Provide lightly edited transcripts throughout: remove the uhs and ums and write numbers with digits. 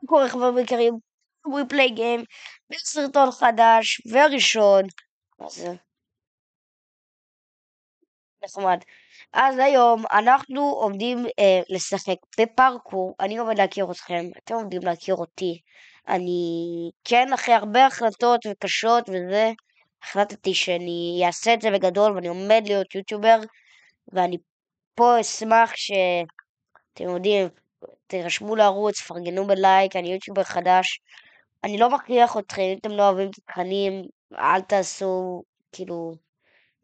קורא חברים יקרים, we play game, בסרטון חדש וראשון, אז נחמד. אז היום אנחנו עומדים לשחק בפארקור, אני עומד להכיר אתכם, אתם עומדים להכיר אותי. אני, כן, אחרי הרבה החלטות וקשות וזה, החלטתי שאני אעשה את זה בגדול ואני עומד להיות יוטיובר, ואני פה אשמח שאתם יודעים, תירשמו לערוץ, פרגנו בלייק, אני יוטיובר חדש. אני לא מכריח אתכם, אם אתם לא אוהבים את התכנים, אל תעשו, כאילו,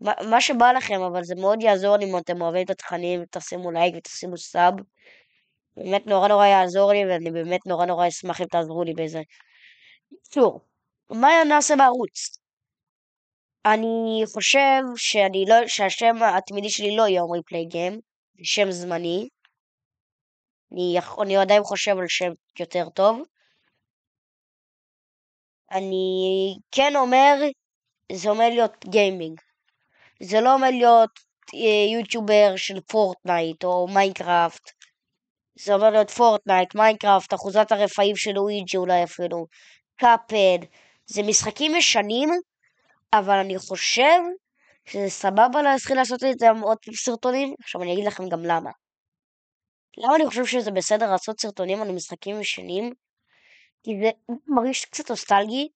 מה שבא לכם, אבל זה מאוד יעזור לי אם אתם אוהבים את התכנים, תשימו לייק ותשימו סאב. באמת נורא נורא יעזור לי, ואני באמת נורא נורא אשמח אם תעזרו לי בזה. בקיצור, מה נעשה בערוץ? אני חושב שהשם התמידי שלי לא יהיה עומרי פליי גיים, זה שם זמני. אני עדיין חושב על שם יותר טוב. אני כן אומר, זה אומר להיות גיימינג. זה לא אומר להיות יוטיובר של פורטנייט או מיינקראפט. זה אומר להיות פורטנייט, מיינקראפט, אחוזת הרפאים של לואיג'י אולי אפילו, קאפד. זה משחקים ישנים, אבל אני חושב שזה סבבה להתחיל לעשות את זה עם עוד סרטונים. עכשיו אני אגיד לכם גם למה. למה אני חושב שזה בסדר לעשות סרטונים על משחקים ישנים? כי זה מרגיש קצת נוסטלגי.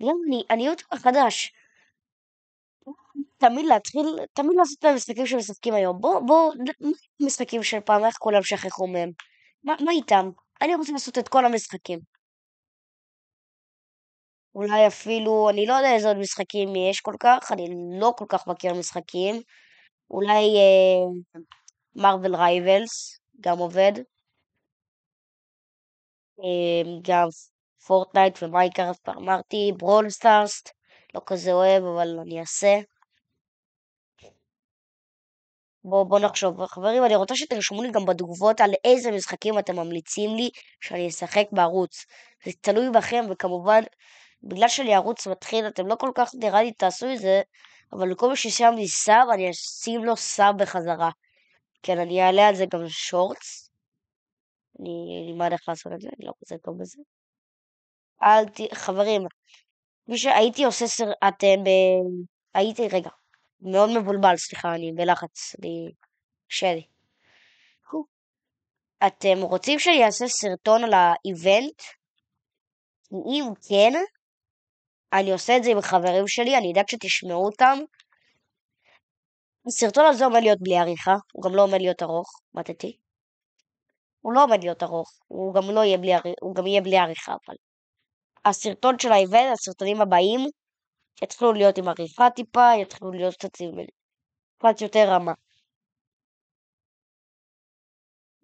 וגם אני יוטיובר חדש. תמיד לעשות את המשחקים שמשחקים היום. בוא, משחקים של פעם, איך כולם שכחו מהם? מה איתם? אני רוצה לעשות את כל המשחקים. אולי אפילו, אני לא יודע איזה עוד משחקים יש כל כך, אני לא כל כך מכיר משחקים. אולי מרוויל רייבלס, גם עובד. גם פורטנייט ומיינקראפט, אמרתי, ברול סטארס, לא כזה אוהב, אבל אני אעשה. בואו נחשוב. חברים, אני רוצה שתרשמו לי גם בתגובות על איזה משחקים אתם ממליצים לי שאני אשחק בערוץ. זה תלוי בכם, וכמובן, בגלל שאני ערוץ מתחיל, אתם לא כל כך נראה לי תעשו את זה, אבל לכל מי ששם לי סאב, אני אשים לו סאב בחזרה. כן, אני אעלה על זה גם שורטס. אני אלמד איך לעשות את זה, אני לא כזה טוב בזה. חברים, מי שהייתי עושה אתם הייתי, רגע, מאוד מבולבל, סליחה, אני בלחץ, קשה לי. אתם רוצים שאני אעשה סרטון על האיבנט? אם כן, אני עושה את זה עם חברים שלי, אני אדאג שתשמעו אותם. הסרטון הזה עומד להיות בלי עריכה, הוא גם לא עומד להיות ארוך, מתתי. הוא לא עומד להיות ארוך, הוא גם לא יהיה בלי עריכה, הוא גם יהיה בלי עריכה, אבל. הסרטון של האיבנט, הסרטונים הבאים, יתחילו להיות עם עריכה טיפה, יתחילו להיות קצת יותר רמה.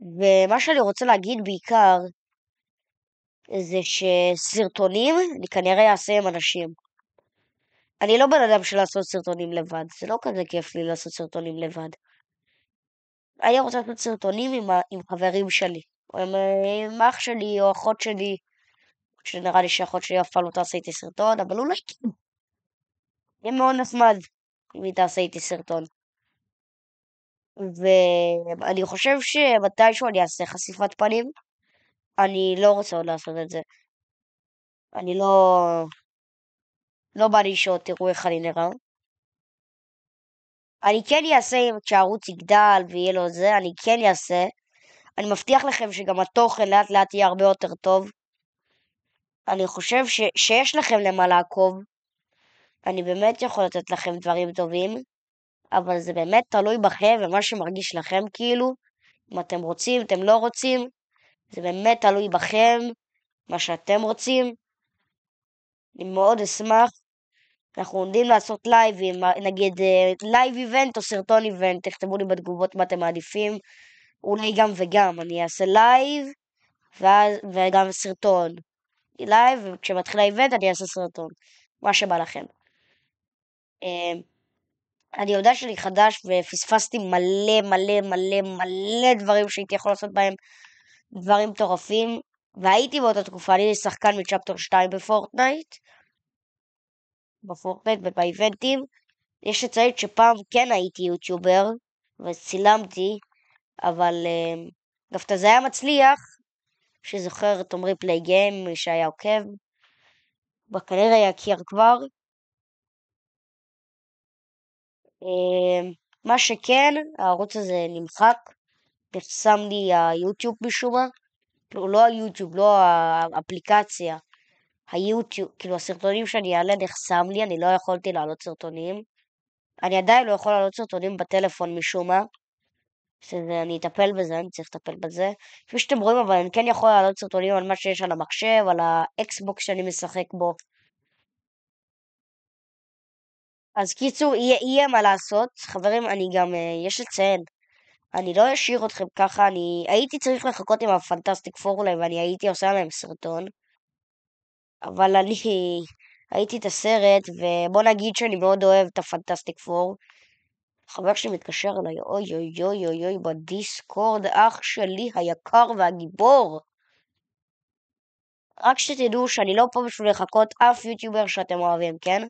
ומה שאני רוצה להגיד בעיקר, זה שסרטונים, אני כנראה אעשה עם אנשים. אני לא בן אדם של לעשות סרטונים לבד, זה לא כזה כיף לי לעשות סרטונים לבד. אני רוצה לעשות סרטונים עם חברים שלי, או עם אח שלי או אחות שלי, שנראה לי שאחות שלי אף פעם לא תעשה איתי סרטון, אבל אולי כן. יהיה מאוד נחמד אם היא תעשה איתי סרטון. ואני חושב שמתישהו אני אעשה חשיפת פנים, אני לא רוצה עוד לעשות את זה. אני לא בא לי שעוד תראו איך אני נראה. אני כן אעשה כשהערוץ יגדל ויהיה לו זה, אני כן אעשה. אני מבטיח לכם שגם התוכן לאט לאט יהיה הרבה יותר טוב. אני חושב שיש לכם למה לעקוב. אני באמת יכול לתת לכם דברים טובים, אבל זה באמת תלוי בכם ומה שמרגיש לכם כאילו. אם אתם רוצים, אתם לא רוצים, זה באמת תלוי בכם, מה שאתם רוצים. אני מאוד אשמח. אנחנו עומדים לעשות לייבים, נגיד לייב איבנט או סרטון איבנט, תכתבו לי בתגובות מה אתם מעדיפים. אולי גם וגם, אני אעשה לייב וגם סרטון. לייב, וכשמתחיל האיבנט אני אעשה סרטון. מה שבא לכם. אני יודע שאני חדש ופספסתי מלא מלא מלא מלא דברים שהייתי יכול לעשות בהם דברים מטורפים. והייתי באותה תקופה, אני שחקן מצ'פטר 2 בפורטנייט ובאיבנטים. יש לציין שפעם כן הייתי יוטיובר וצילמתי, אבל דווקא זה היה מצליח שזוכר את עמרי פליי גיים, מי שהיה עוקב, כנראה יכיר כבר. מה שכן, הערוץ הזה נמחק, נחסם לי היוטיוב משום מה. לא היוטיוב, לא האפליקציה, היוטיוב, כאילו הסרטונים שאני אעלה נחסם לי, אני לא יכולתי להעלות סרטונים. אני עדיין לא יכול להעלות סרטונים בטלפון משום מה. אני אטפל בזה, אני צריך לטפל בזה. כפי שאתם רואים, אבל אני כן יכול להעלות סרטונים על מה שיש על המחשב, על האקסבוקס שאני משחק בו. אז קיצור, יהיה מה לעשות. חברים, אני גם, יש לציין, אני לא אשאיר אתכם ככה, אני הייתי צריך לחכות עם הפנטסטיק פור אולי, ואני הייתי עושה להם סרטון. אבל אני הייתי את הסרט, ובוא נגיד שאני מאוד אוהב את הפנטסטיק פור. חבר שלי מתקשר אליי, אוי אוי אוי אוי אוי, בדיסקורד, אח שלי היקר והגיבור. רק שתדעו שאני לא פה בשביל לחכות אף יוטיובר שאתם אוהבים, כן?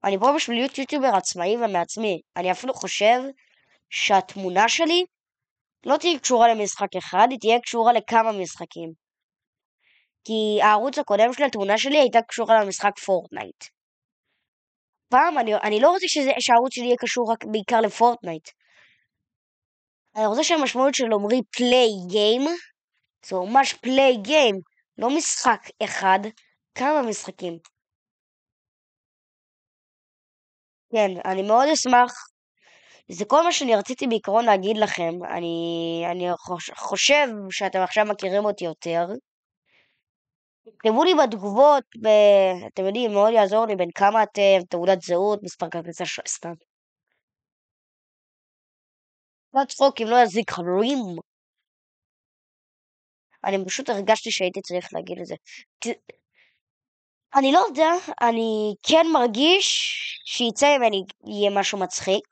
אני פה בשביל להיות יוטיובר עצמאי ומעצמי. אני אפילו חושב שהתמונה שלי לא תהיה קשורה למשחק אחד, היא תהיה קשורה לכמה משחקים. כי הערוץ הקודם של התמונה שלי הייתה קשורה למשחק פורטנייט. פעם אני לא רוצה שהערוץ שלי יהיה קשור רק בעיקר לפורטנייט. אני רוצה שהמשמעות של אומרי פליי גיים, זה ממש פליי גיים, לא משחק אחד, כמה משחקים. כן, אני מאוד אשמח. זה כל מה שאני רציתי בעיקרון להגיד לכם. אני חושב שאתם עכשיו מכירים אותי יותר. תכתבו לי בתגובות, אתם יודעים, מאוד יעזור לי בין כמה אתם, תעודת זהות, מספר כרטיסי סתם. לא צחוק, אם לא יזיק חברים. אני פשוט הרגשתי שהייתי צריך להגיד את זה. אני לא יודע, אני כן מרגיש שיצא ממני יהיה משהו מצחיק.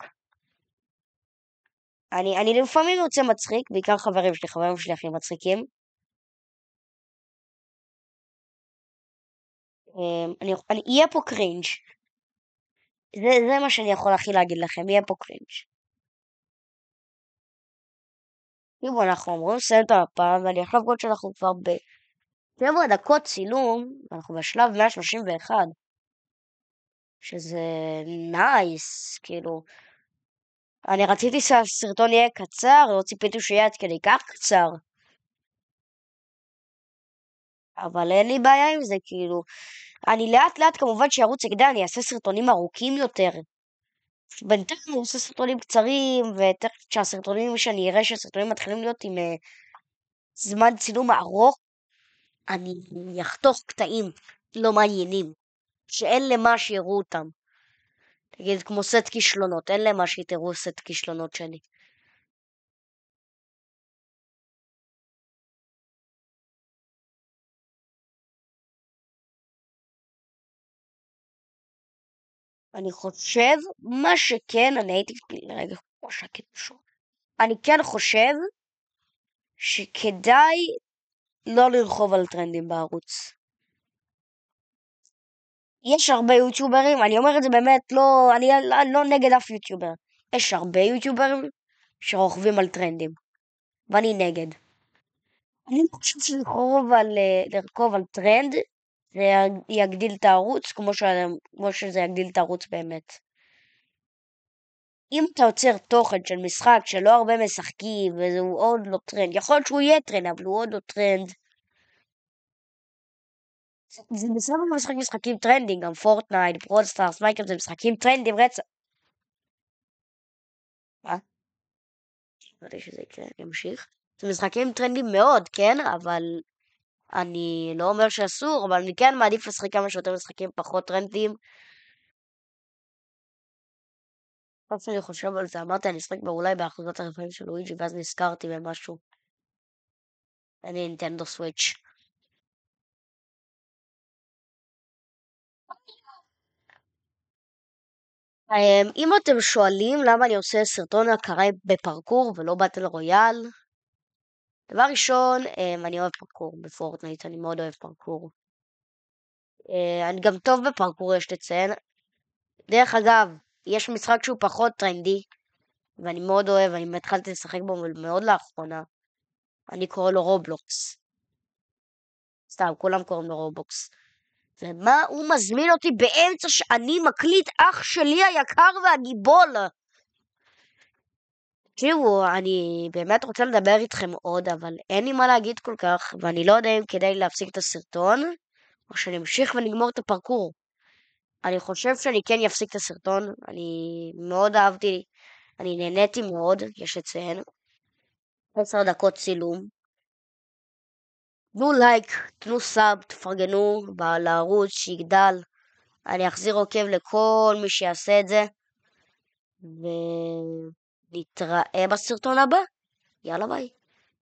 אני לפעמים יוצא מצחיק, בעיקר חברים שלי הכי מצחיקים. יהיה פה קרינג'. זה מה שאני יכול הכי להגיד לכם, יהיה פה קרינג'. תראו, אנחנו אמורים לסיים את המפה, ואני עכשיו קוד שאנחנו כבר ב7 דקות צילום, ואנחנו בשלב 131, שזה נייס, כאילו. אני רציתי שהסרטון יהיה קצר, לא ציפיתי שיהיה עד כדי כך קצר. אבל אין לי בעיה עם זה, כאילו. אני לאט לאט כמובן שירוץ יגדל, אני אעשה סרטונים ארוכים יותר. בינתיים אני עושה סרטונים קצרים, ותכף כשהסרטונים שאני אראה שהסרטונים מתחילים להיות עם זמן צילום ארוך, אני אחתוך קטעים לא מעניינים, שאין למה שיראו אותם. תגיד, כמו סט כישלונות, אין למה שיתראו סט כישלונות שלי. אני חושב, מה שכן, אני הייתי, רגע, כמו שקט פשוט. אני כן חושב שכדאי לא לרחוב על טרנדים בערוץ. יש הרבה יוטיוברים, אני אומר את זה באמת, אני לא נגד אף יוטיובר. יש הרבה יוטיוברים שרוכבים על טרנדים, ואני נגד. אני לא חושב לרכוב על טרנד, זה יגדיל את הערוץ כמו שזה יגדיל את הערוץ באמת. אם אתה יוצר תוכן של משחק שלא הרבה משחקים, וזהו עוד לא טרנד, יכול להיות שהוא יהיה טרנד, אבל הוא עוד לא טרנד. זה בסדר משחק משחקים טרנדים, גם פורטנייט, ברודסטארס, מייקל, זה משחקים טרנדים רצח. מה? אמרתי שזה יקרה, אני אמשיך. זה משחקים טרנדים מאוד, כן? אבל אני לא אומר שאסור, אבל אני כן מעדיף לשחק כמה שיותר משחקים פחות טרנדים. אף שאני חושב על זה, אמרתי אני אשחק אולי באחוזות הרפאים של לואיג'י, ואז נזכרתי במשהו. אני נינטנדו סוויץ'. אם אתם שואלים למה אני עושה סרטון הכרה בפרקור ולא באטל רויאל, דבר ראשון, אני אוהב פרקור בפורטנייט, אני מאוד אוהב פרקור. אני גם טוב בפרקור, יש לציין. דרך אגב, יש משחק שהוא פחות טרנדי, ואני מאוד אוהב, אני התחלתי לשחק בו מאוד לאחרונה. אני קורא לו רובלוקס. סתם, כולם קוראים לו רובוקס. ומה הוא מזמין אותי באמצע שאני מקליט אח שלי היקר והגיבול? תראו, אני באמת רוצה לדבר איתכם עוד, אבל אין לי מה להגיד כל כך, ואני לא יודע אם כדאי להפסיק את הסרטון, או שנמשיך ונגמור את הפרקור. אני חושב שאני כן אפסיק את הסרטון, אני מאוד אהבתי, אני נהניתי מאוד, יש לציין. 10 דקות צילום. תנו לייק, תנו סאב, תפרגנו לערוץ שיגדל. אני אחזיר עוקב לכל מי שיעשה את זה. ונתראה בסרטון הבא. יאללה ביי.